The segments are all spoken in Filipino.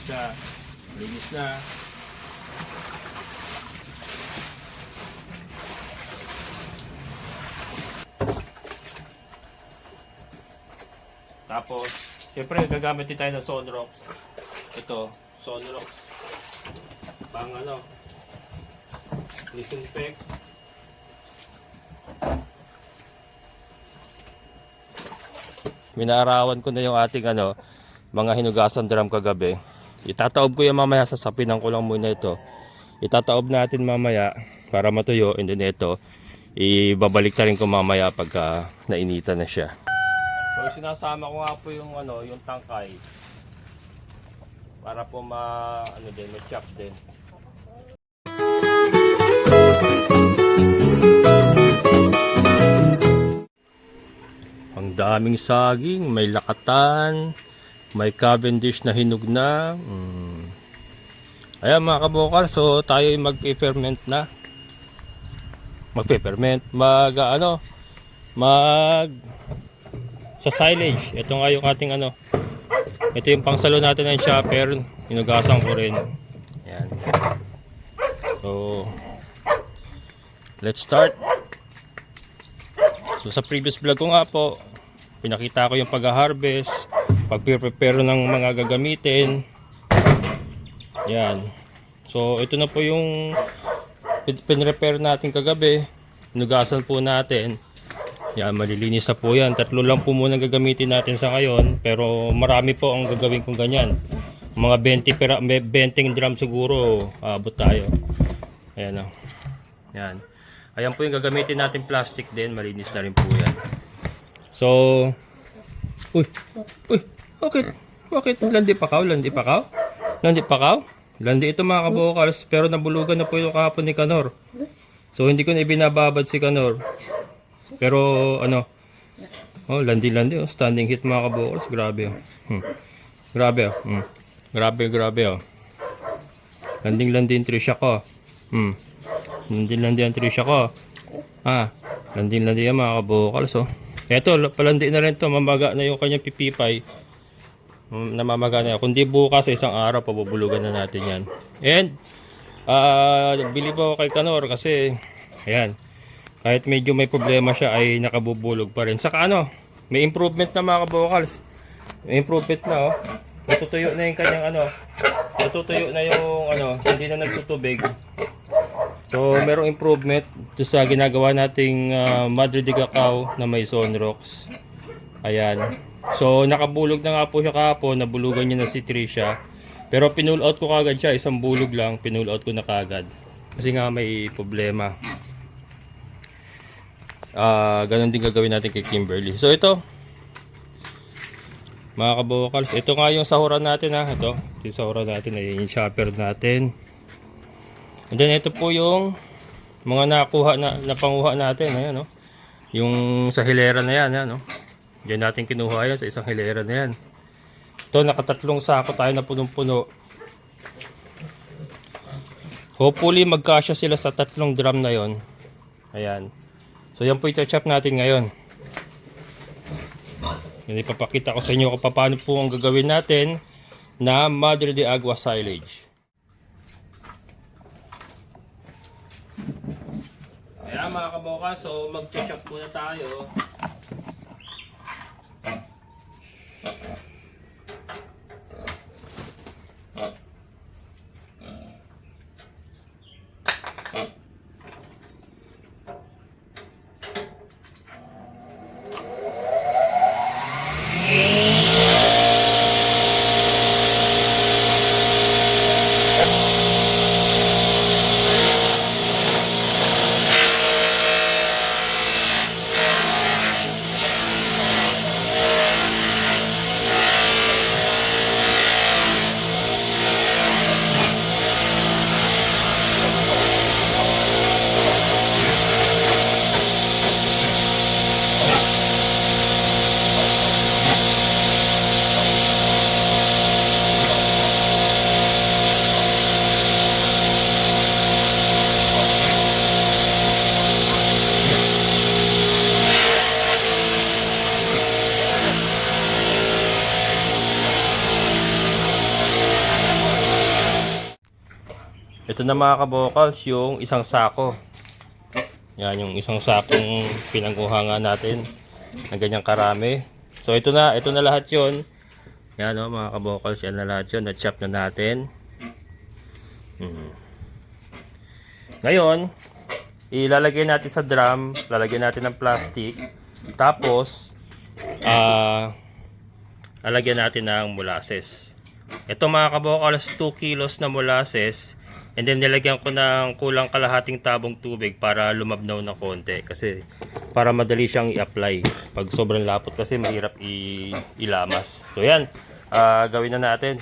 na. Linis na. Tapos, siyempre gagamit din tayo ng Sonrox. Ito, Sonrox. Pang ano, disinfect. Minaarawan ko na yung ating mga hinugasan drum kagabi. Itataob ko yung mamaya, sasapinan ko lang muna ito. Itataob natin mamaya para matuyo, and then ito ibabalik na rin ko mamaya pagka nainitan na siya. So sinasama ko nga po yung yung tangkay para po ma-chop din. Ang daming saging, may lakatan, may Cavendish na hinog na. Ayan mga kabokal, so tayo ay mag-ferment na. Mag-ferment, sa silage. Ito nga yung ating ito yung pangsalo natin ng chopper, hinugasan ko rin. Ayan. So, let's start. So sa previous vlog ko nga po, pinakita ko yung pag-harvest, pag-prepare ng mga gagamitin. Yan. So ito na po yung pinrepair natin kagabi. Hinugasan po natin. Yan, malilinis na po yan. 3 lang po muna gagamitin natin sa ngayon, pero marami po ang gagawin kong ganyan. Mga 20 drum siguro abot tayo. Ayan o. Yan. Ayan po yung gagamitin natin, plastic din. Malinis na rin po yan. So, uy, bakit? Landi pa kaw? Landi ito mga kabokals, pero nabulugan na po yung kahapon ni Kanor. So, hindi ko na ibinababad si Kanor. Pero, landi, standing hit mga kabokals. Grabe, Grabe, Landing yung trisha ko. Landi ang trisha ko. Landi yan mga kabokals. Eto, palandi na rin to. Mamaga na yung kanyang pipipay. Namamaga na yan. Kundi bukas sa isang araw, pabubulugan na natin yan. And, bili po kay Kanor kasi, ayan, kahit medyo may problema siya ay nakabubulog pa rin. Saka may improvement na mga kabokals. May improvement na Natutuyo na yung kanyang natutuyo na yung hindi na nagtutubig. So, merong improvement to sa ginagawa nating Madre de Cacao na may Sonrox. Ayan. So, nakabulog na nga po siya kahapon. Nabulugan niya na si Trisha. Pero pinull out ko kagad siya. Isang bulog lang. Pinull out ko na kagad. Kasi nga may problema. Ganon din gagawin natin kay Kimberly. So, ito. Mga kabokals. Ito nga yung sahuran natin Ito. Yung sahuran natin ay yung chopper natin. And then ito po yung mga napanguha natin. Ayan, yung sa hilera na yan. Ayan, Diyan natin kinuha yan sa isang hilera na yan. Ito, nakatatlong sako tayo na punong-puno. Hopefully magkasya sila sa 3 drum na yon. Ayan. So yan po i-chop natin ngayon. Yan, ipapakita ko sa inyo kung paano po ang gagawin natin na Madre de Agua silage. Ayan mga kaboka, so mag-chop muna tayo. Ito na mga kabokals, yung isang sako. Yan, yung isang sakong pinangkuha nga natin na ganyang karami. So ito na lahat yon. Yan o mga kabokals, yan na lahat yun. Na-chop na natin. Ngayon, ilalagay natin sa drum, lalagyan natin ng plastic. Tapos, lalagyan natin ng molasses. Ito mga kabokals, 2 kilos na molasses. And then nilagyan ko ng kulang kalahating tabong tubig para lumabnaw na konti. Kasi para madali siyang i-apply. Pag sobrang lapot kasi mahirap ilamas. So yan, gawin na natin.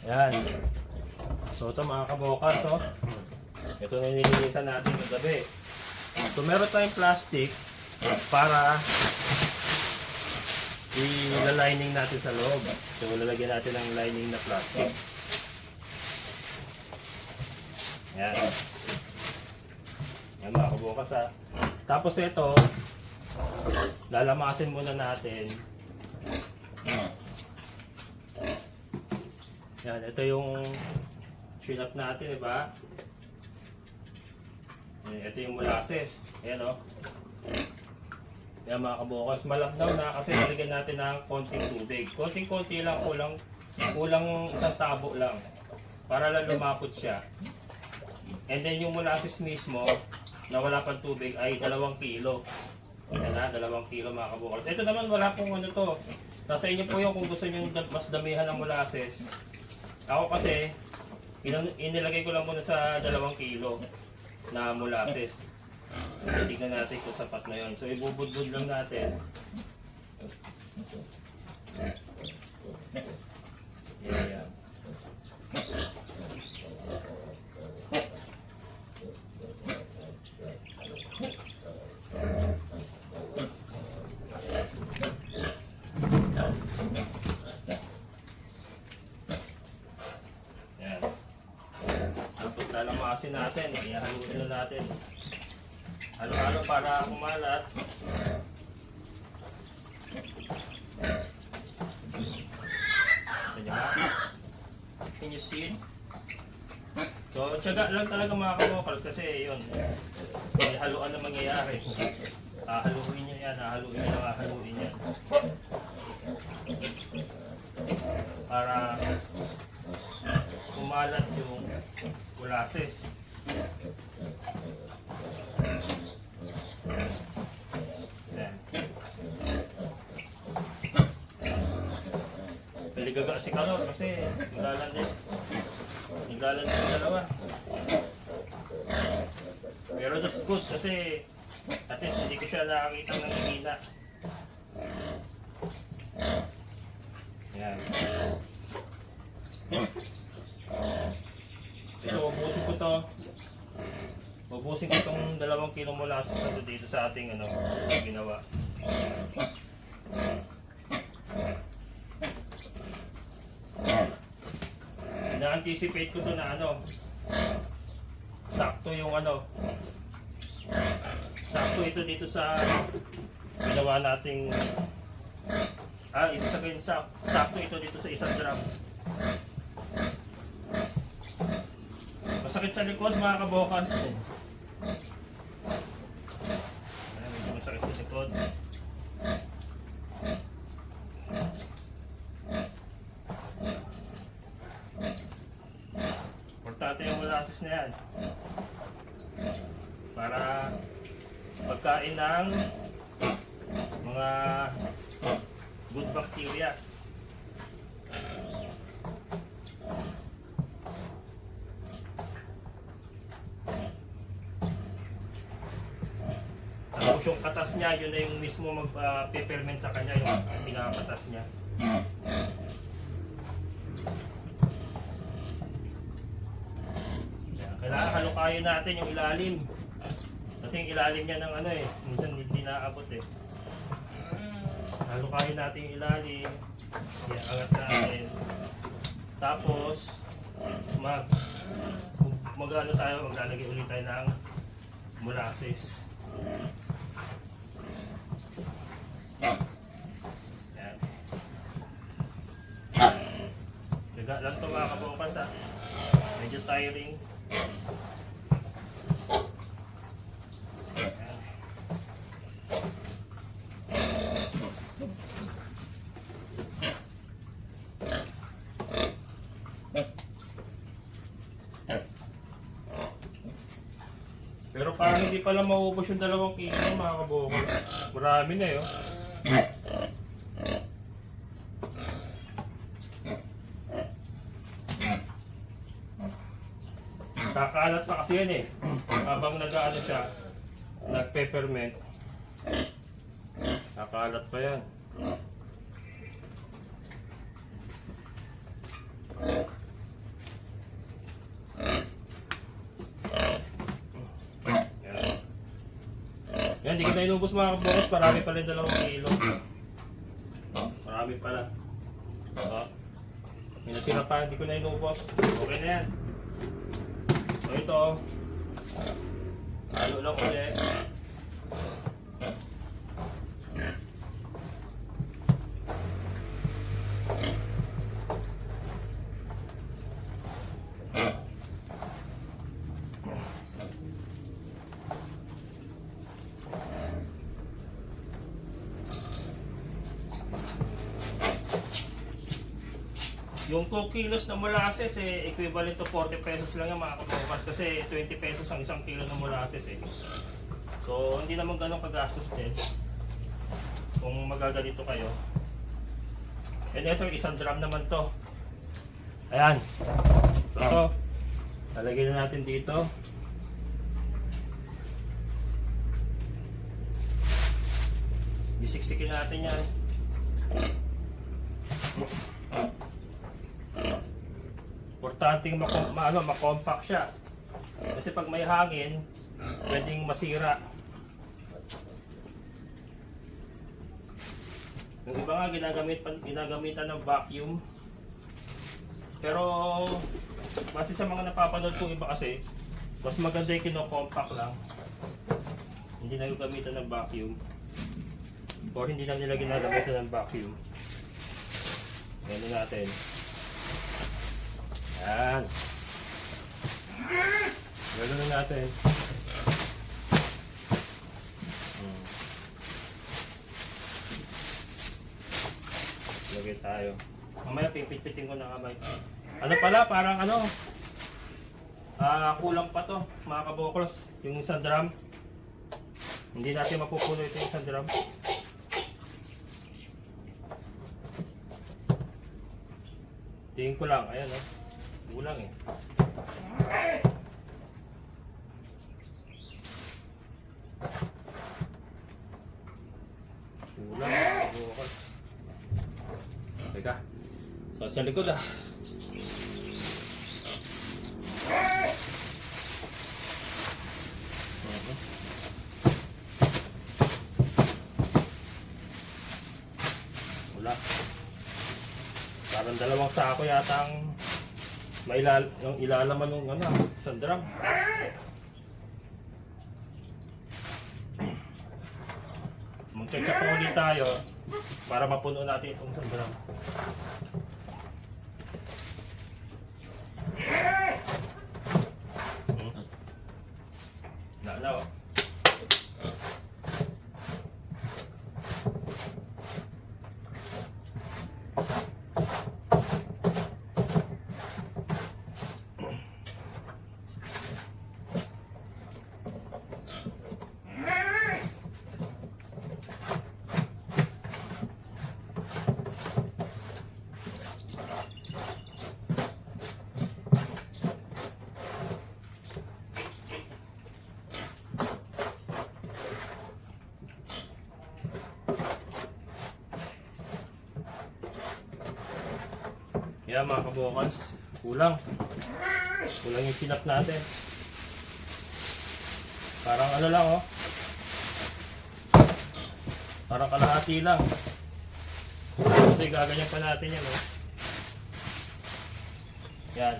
Yan. So ito mga kabokals, oh. Ito na nilinisan natin kagabi. So meron tayong plastic para i-lining natin sa loob. So lalagyan natin ng lining na plastic. Yan. Yan mga kabukas ha. Tapos ito, lalamasin muna natin. Yan, ito yung chin-up natin, diba? Ito yung molasses. Ayan o. Yan mga kabukas, malabnaw na kasi nalagyan natin ng konting tubig. Konting-konti lang, kulang isang tabo lang para lang lumapot siya. And then yung molasses mismo na wala pang tubig ay 2 kilo. Yan na, 2 kilo mga kabukas. Ito naman wala pong ano to. Nasa inyo po yung kung gusto nyo mas damihan ng molasses. Ako kasi, inilagay ko lang muna sa 2 kilo na molasses. Tignan natin kung sapat na yun. So ibubudbud lang natin. Yan. Yan. Tapos lalamasin natin. Ihaluin na natin. Halo-halo para kumalat. Can you see? So, tiyaga lang talaga mga kabokals kasi yun, may haluan na mangyayari. Haluin nyo yan, haluin yan. Para kumalat yung molasses. Paligaga si Kalor kasi naglalan din yung dalawa. Pero that's good kasi at least hindi ko siya nakakita ng hihina. Yan. Ito, ubusin ko to. Ubusin ko itong 2 kilo molasses na dito sa ating ginawa. Na-anticipate ko to na sakto yung sakto ito dito sa ginawa nating ibig sabihin sakto ito dito sa 1 drum. Masakit sa likod mga kabokas. Medyo masakit sa likod. Importante yung molasses na yan para pagkain ng mga good bacteria. Tapos yung katas niya, yun na yung mismo mag-peppermint sa kanya, yung pinakatas niya. Kailangan halukayin natin yung ilalim. Kasi yung ilalim niya ng minsan hindi naabot eh. Halukayin natin yung ilalim. Iangat natin. Tapos, maglalagay ulit tayo ng molasses. tie ring. Pero parang hindi pala maubos yung 2 kilo mga kabukol. Marami na yun. Kakaalat pa kasi yan eh. Habang nag-ano siya, nag-peppermint. Kakaalat pa yan. Yan, di kita inubos mga kabukos. Marami pala yung 2 kilo. Marami pala. May natira pa, hindi ko na inubos. Okay na yan. So ito, halo lang ulit. Yung 2 kilos na molasses eh, equivalent to 40 pesos lang yung mga kabukas kasi 20 pesos ang 1 kilo ng molasses eh. So hindi naman ganun kagastos din kung magaganito kayo. And ito 1 drum naman to. Ayan. So ito, lalagyan na natin dito. Isiksikin natin yan. Importante ma-compact siya. Kasi pag may hangin, pwedeng masira. Yung iba nga ginagamitan ng vacuum. Pero base sa mga napapanood kong iba kasi, mas maganda yung kino-compact lang. Hindi na gagamitan ng vacuum. Or hindi na nila ginagamitan ng vacuum. Ganun natin. Yan. Ganun na natin. Lagay tayo. Mamaya pipit-pitin ko ng kamay. Ano pala, parang ano, kulang pa to mga kabokros. Yung 1 drum. Hindi natin mapupuno ito yung 1 drum. Tingin ko lang, ayan oh. Kulang eh. Kulang mga kabokros. Teka. So sa likod ah. Wala. Parang 2 sako yata ang yung ilalaman ng ano, 1 drum. Mag-check po ulit tayo para mapuno natin itong 1 drum. Nalaw. Yan mga kabokals, kulang yung sinap natin. Parang ano lang oh, parang kalahati lang. Kasi gaganyan pa natin yan oh. Yan,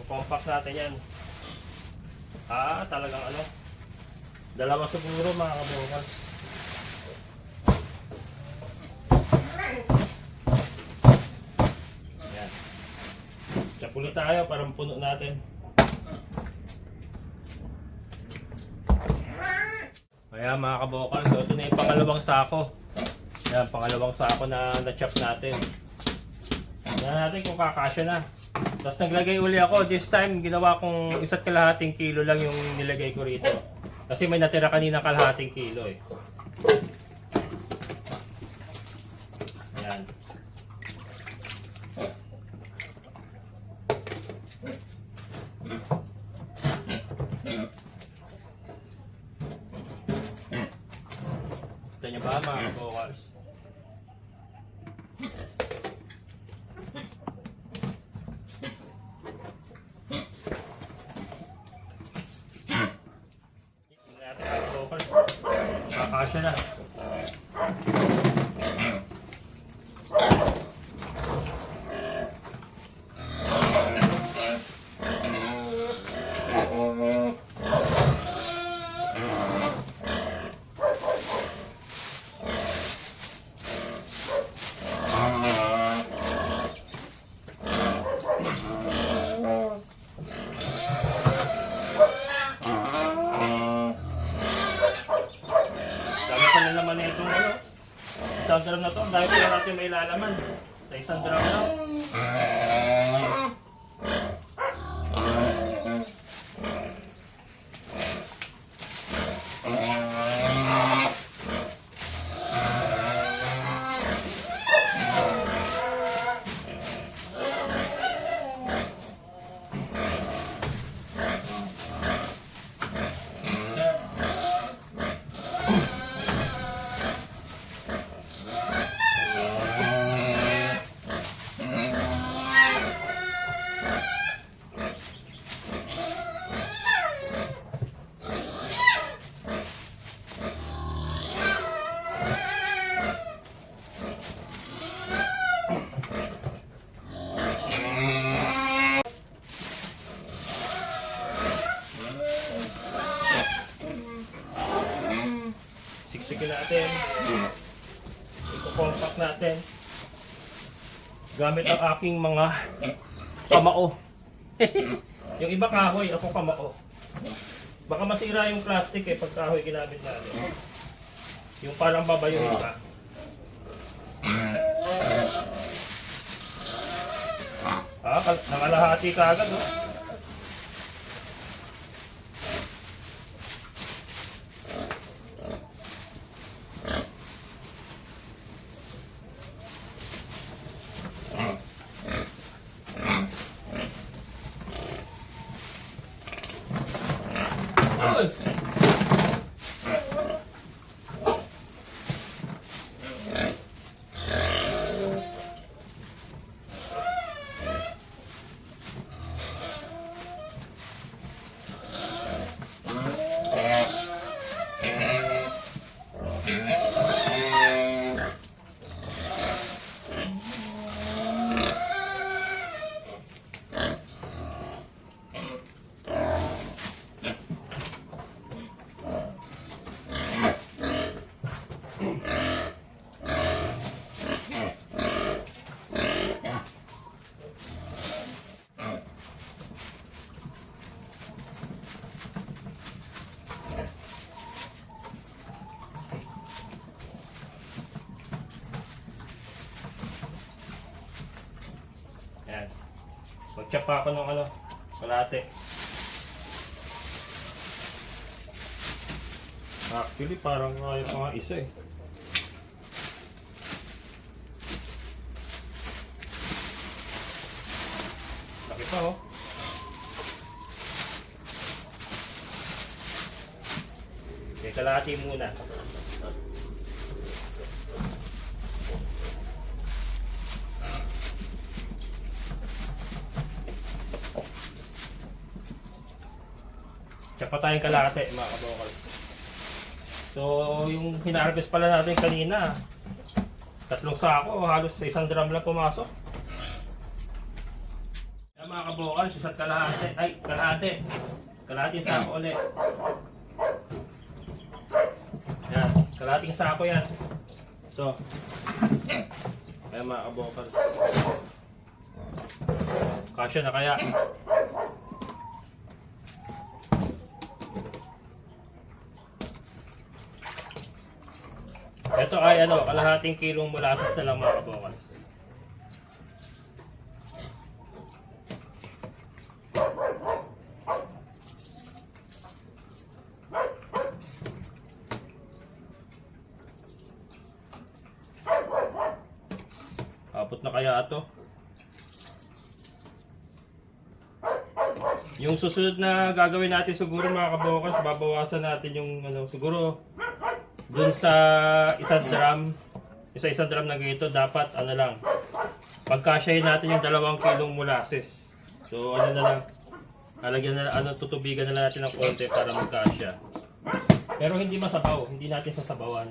compact natin yan. Talagang ano, 2 siguro mga kabokals. Pulo tayo para puno natin. Kaya mga kabokal, so ito na yung pangalawang sako. Yan, pangalawang sako na na-chop natin. Tingnan natin kung kakasya na. Tapos naglagay uli ako. This time, ginawa kong 1.5 kilo lang yung nilagay ko rito. Kasi may natira kanina 1.5 kilo eh. Ayan. Ito nyo ba mga kabokals? Kakasya na. Isang drum na to, dahil kaya natin may lalaman sa isang drum na. Siksikin natin. Iko-compact natin. Gamit ang aking mga kamao. Yung iba kahoy, ako kamao. Baka masira yung plastic eh pag kahoy ginamit natin. Yung parang baba yung iba. Nakalahati ka agad oh. Ayan. Mag-chop pa ako ng kalate. Actually, parang ayaw pa nga isa eh. Laki pa oh. Okay, kalahati muna. Tsaka tayong kalahati mga kabokals. So yung hinarvest pala natin kanina, 3 sako, halos 1 drum lang pumasok. Yan mga kabokals, isa't kalahati, kalahating sako ulit. Yan, kalahating sako yan. So, ayan mga kabokals. Kasya na kaya. Ito ay ano, kalahating kilong molasses na lang mga kabokals. Abot na kaya ito. Yung susunod na gagawin natin siguro mga kabokals, babawasan natin yung ano, siguro dun sa isang drum na ganito, dapat ano lang, pagkasyahin natin yung 2 kilong molasses. So ano na lang, lalagyan na, ano, tutubigan na lang natin ng konti para magkasya. Pero hindi masabaw, hindi natin sasabawan.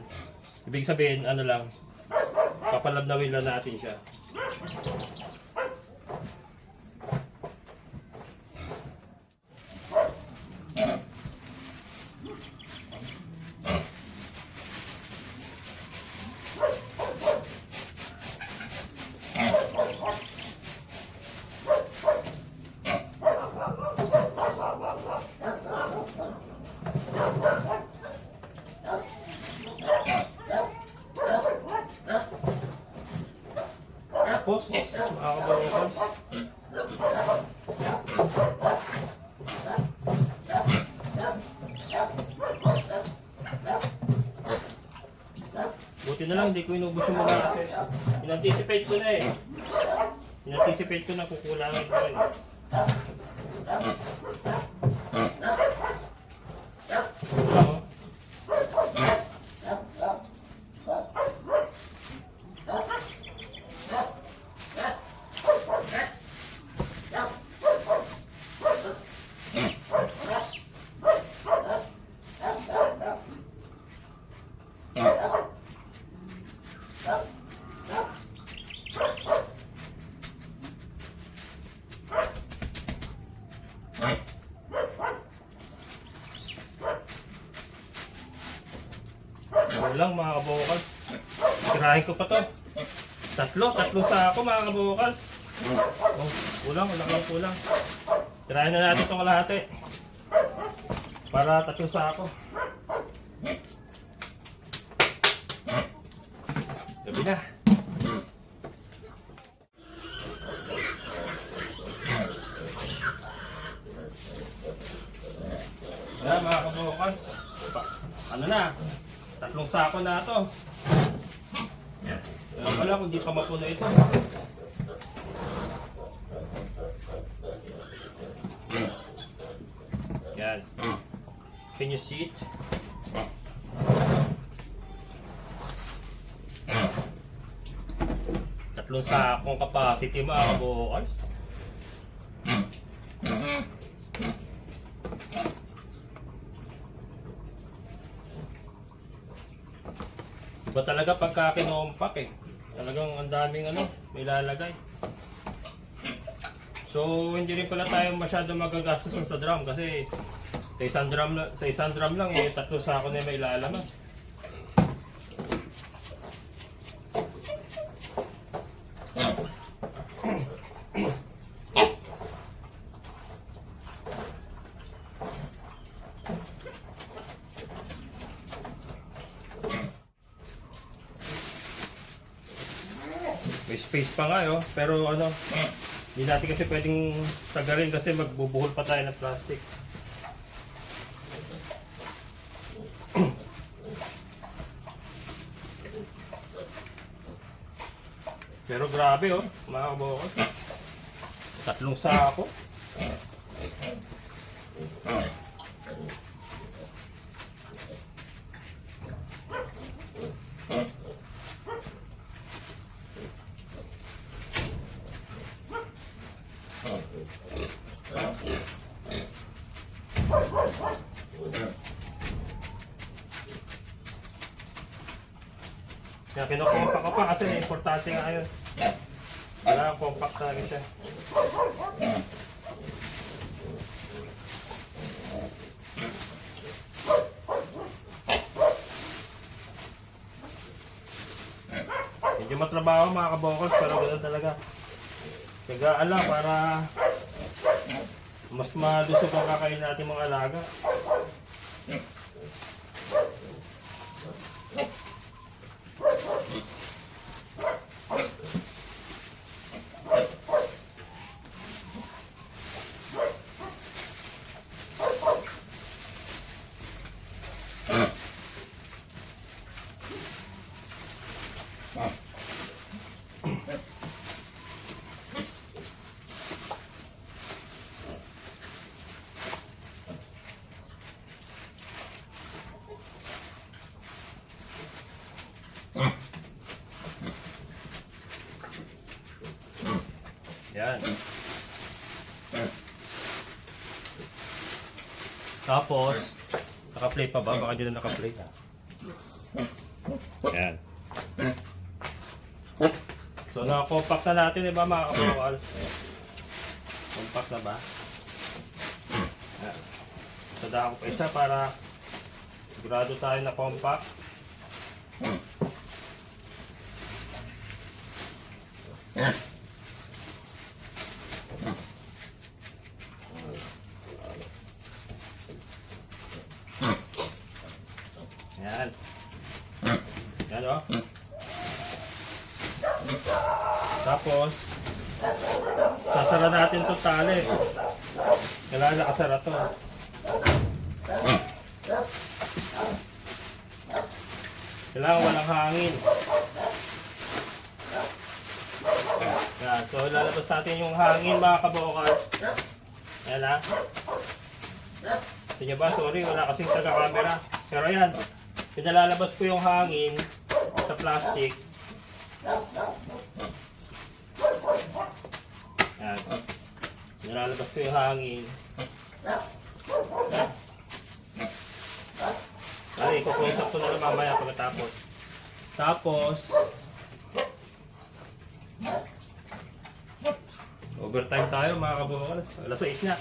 Ibig sabihin, ano lang, papalabnawin lang natin siya. Tapos, mga kabokals, buti na lang, hindi ko inubos yung molasses. In-anticipate ko na eh. In-anticipate ko na kukulangin ko rin. Kulang, oh. Lang mga kabokals. Sirahin ko pa to. Tatlong sako mga kabokals. Oh, kulang, kulang. Sirahin na natin itong kalahati. Para 3 sako. Gabi na. Yan mga kabokals. Ano na? 3 sako na ito. Wala kung di pa mapuno ito. Yan. Can you see it? Tatlong sakong capacity mga kabokals. Iba talaga pagka kinompak eh. Talagang ang daming ano, may lalagay. So hindi rin pala tayo masyado magagastos sa drum kasi sa isang drum lang eh 3 sako na may ilalaman. May space pa nga yo, pero ano, hindi natin kasi pwedeng tagalin kasi magbubuhol pa tayo ng plastic. Pero grabe oh, mga kabokals. 3 sako. Kaya kinukompak ko pa kasi importante nga yun. Kailangan compact talaga siya. Medyo matrabaho mga kabokals pero ganoon talaga. Tiyagaan lang para mas malusog ang kakain natin mga alaga. Yan. Tapos, naka-play pa ba? Baka dito naka-play. Yan. So, na-compact na natin, diba mga kabawals? Compact na ba? Yan. Sadaan ko pa isa para sigurado tayo na compact. Yan. Yan o. Tapos, sasara natin ito tali. Kailangan nakasara to. Kailangan walang hangin. Yan. So, lalabas natin yung hangin mga kabokals. Yan ha. Ito nyo ba? Sorry, wala kasing taga-camera. Pero yan. Pinalalabas ko yung hangin sa plastic. Yan. Pinalalabas ko yung hangin. Ay, ikukusap ko na lang mamaya pagkatapos. Tapos, overtime tayo mga kabukals. Alas 6 na.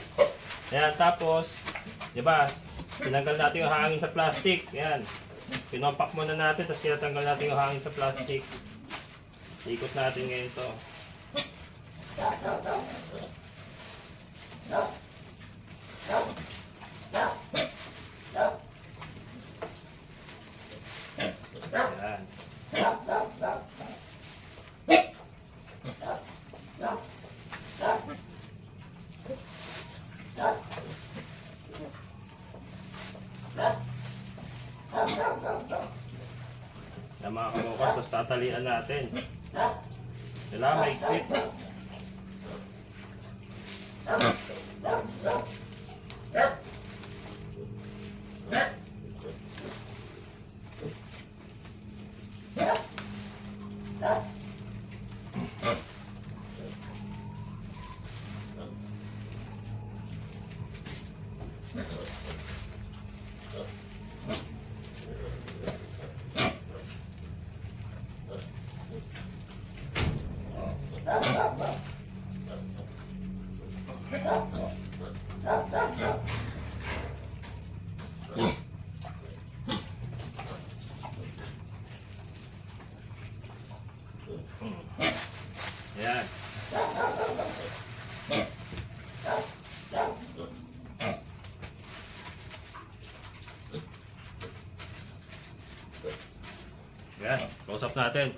Yan, tapos, diba, tinanggal natin yung hangin sa plastic. Yan. Pinompak muna natin, tapos tinatanggal natin yung hangin sa plastic. Ikot natin ngayon to. Yan. Yan mga kabukas, tapos tatalian natin. Kailangan may clip. Ayan. Ayan, close up natin.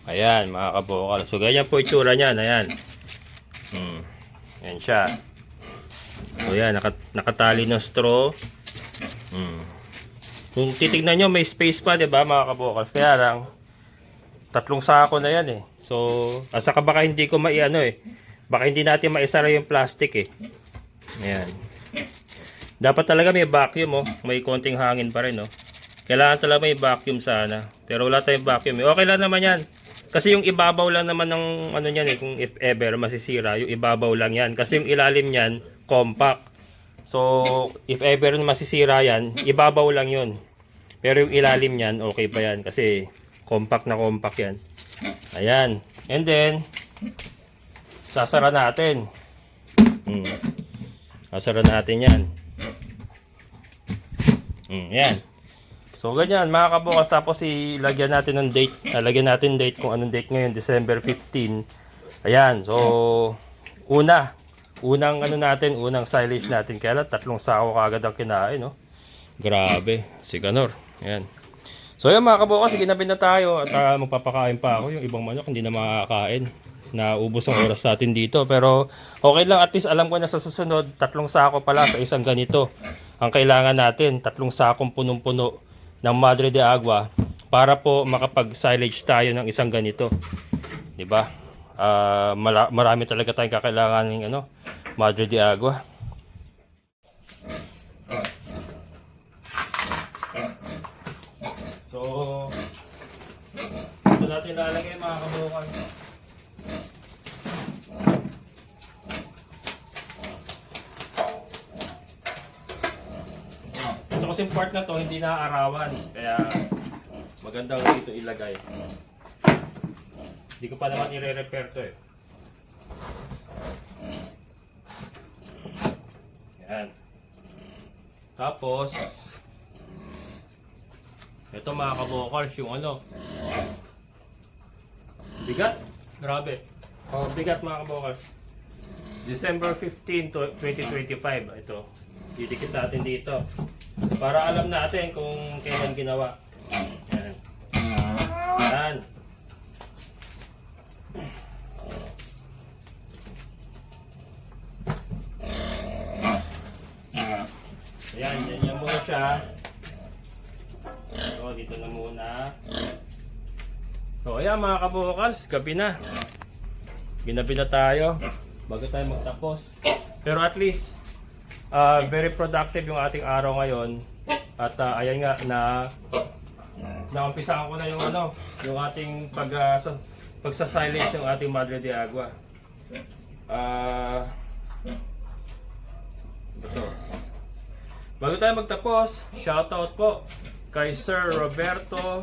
Ayan mga kabokal. So ganyan po itsura niyan. Ayan. Ayan siya. So yan, nakatali ng straw. Kung titignan nyo, may space pa, diba mga kabokals? Kaya lang, 3 sako na yan eh. So, asaka baka hindi ko maiano eh. Baka hindi natin maisara yung plastic eh. Ayan. Dapat talaga may vacuum oh. May konting hangin pa rin oh. Kailangan talaga may vacuum sana. Pero wala tayong vacuum eh. Okay lang naman yan. Kasi yung ibabaw lang naman ng ano yan eh. Kung if ever masisira, yung ibabaw lang yan. Kasi yung ilalim yan, compact. So, if ever masisira yan, ibabaw lang yun. Pero yung ilalim yan, okay pa yan. Kasi compact na compact yan. Ayan. And then, sasara natin. Sasara natin yan. Yan. So ganyan mga kabukas, tapos ilagyan natin ng date. Lagyan natin date kung anong date ngayon, December 15. Ayan, so unang ano natin, unang silage natin. Kaya lang 3 sako kagad ang kinain, no? Grabe, si Kanor. Ayan. So yan mga kabukas, ginabin na tayo at magpapakain pa ako. Yung ibang manok hindi na makakain. Naubos ang oras natin dito. Pero okay lang, at least alam ko na sa susunod, 3 sako pala sa isang ganito. Ang kailangan natin, 3 sakong punong-puno ng Madre de Agua para po makapag-silage tayo ng isang ganito. 'Di ba? Marami talaga tayong kakailanganing ano, Madre de Agua. So, ito natin lalagay mga kabukan. Ito kasing part na to hindi naaarawan, kaya magandang dito ilagay. Hindi ko pa naman i-repair to eh. Yan. Tapos ito mga kabokals, yung ano, bigat, grabe. Bigat mga kabokals. December 15 to 2025 ito. Didikit natin dito para alam natin kung kailan ginawa. Yan. Yan. Ayan, yan muna siya. So, dito na muna. So, ayan mga kabukals, gabi na. Ginabi na tayo bago tayo magtapos. Pero at least, very productive yung ating araw ngayon. At ayan nga na naumpisahan ko na yung ano, yung ating pagsasilage ng ating Madre de Agua. Ito. Bago tayo magtapos, shoutout po kay Sir Roberto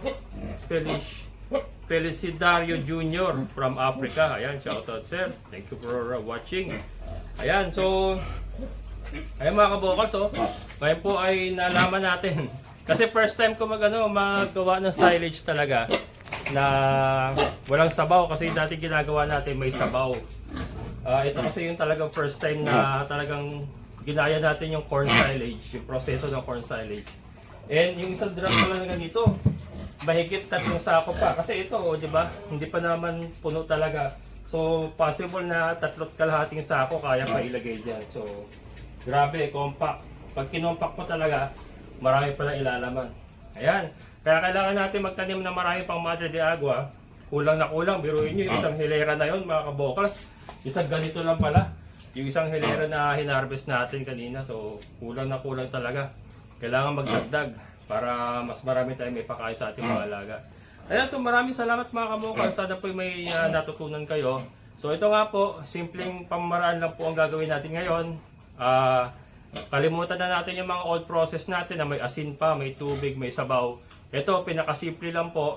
Felicidario Jr. from Africa. Ayan, shoutout sir. Thank you for watching. Ayan, so ayan mga kabukals, oh. Ngayon po ay nalaman natin. Kasi first time ko magawa ng silage talaga na walang sabaw, kasi dati ginagawa natin may sabaw. Ito kasi yung talagang first time na talagang ginaya natin yung corn silage, yung proseso ng corn silage. And yung isang drum pala na ganito, mahigit 3 sako pa. Kasi ito, oh, di ba? Hindi pa naman puno talaga. So, possible na 3 kalahating sako kaya pa ilagay dyan. So, grabe, compact. Pag kinompak po talaga, marami pa lang ilalaman. Ayan. Kaya kailangan natin magtanim ng marami pang Madre de Agua. Kulang na kulang. Biruin nyo, yung isang hilera na yun, mga kabokals. Isang ganito lang pala. Yung isang hilera na hinarvest natin kanina. So, kulang na kulang talaga. Kailangan magdagdag para mas marami tayong may pakain sa ating mga alaga. Ayan, so maraming salamat mga kabokals. Sana po may natutunan kayo. So, ito nga po, simpleng pamaraan lang po ang gagawin natin ngayon. Kalimutan na natin yung mga old process natin na may asin pa, may tubig, may sabaw. Ito, pinakasimple lang po.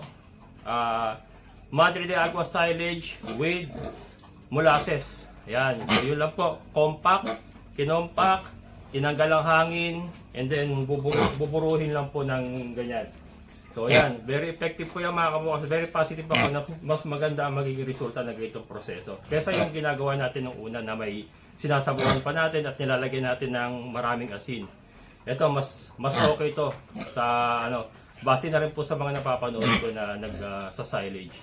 Madre de Agua silage with molasses. Ayan, so yun lang po. Compact, kinompak, tinanggal ang hangin, and then buburuhin lang po ng ganyan. So ayan, very effective po yan mga kabukals. Very positive ako na mas maganda ang magiging resulta ng ganitong proseso. Kesa yung ginagawa natin nung una na may sinasabuhan pa natin at nilalagay natin ng maraming asin. Ito, mas okay to sa base na rin po sa mga napapanood ko na sa silage.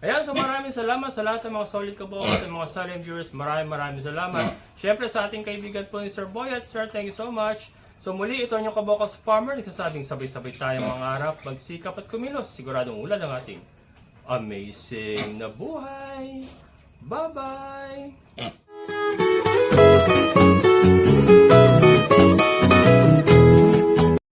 Ayan, so maraming salamat sa lahat ng mga solid kabukals at mga silent viewers. Maraming salamat. Siyempre sa ating kaibigan po ni Sir Boyet. Sir, thank you so much. So muli, ito yung kabukals farmer. Nagsasabing sabay-sabay tayong mangarap, magsikap at kumilos. Siguradong ulan ang ating amazing na buhay. Bye-bye!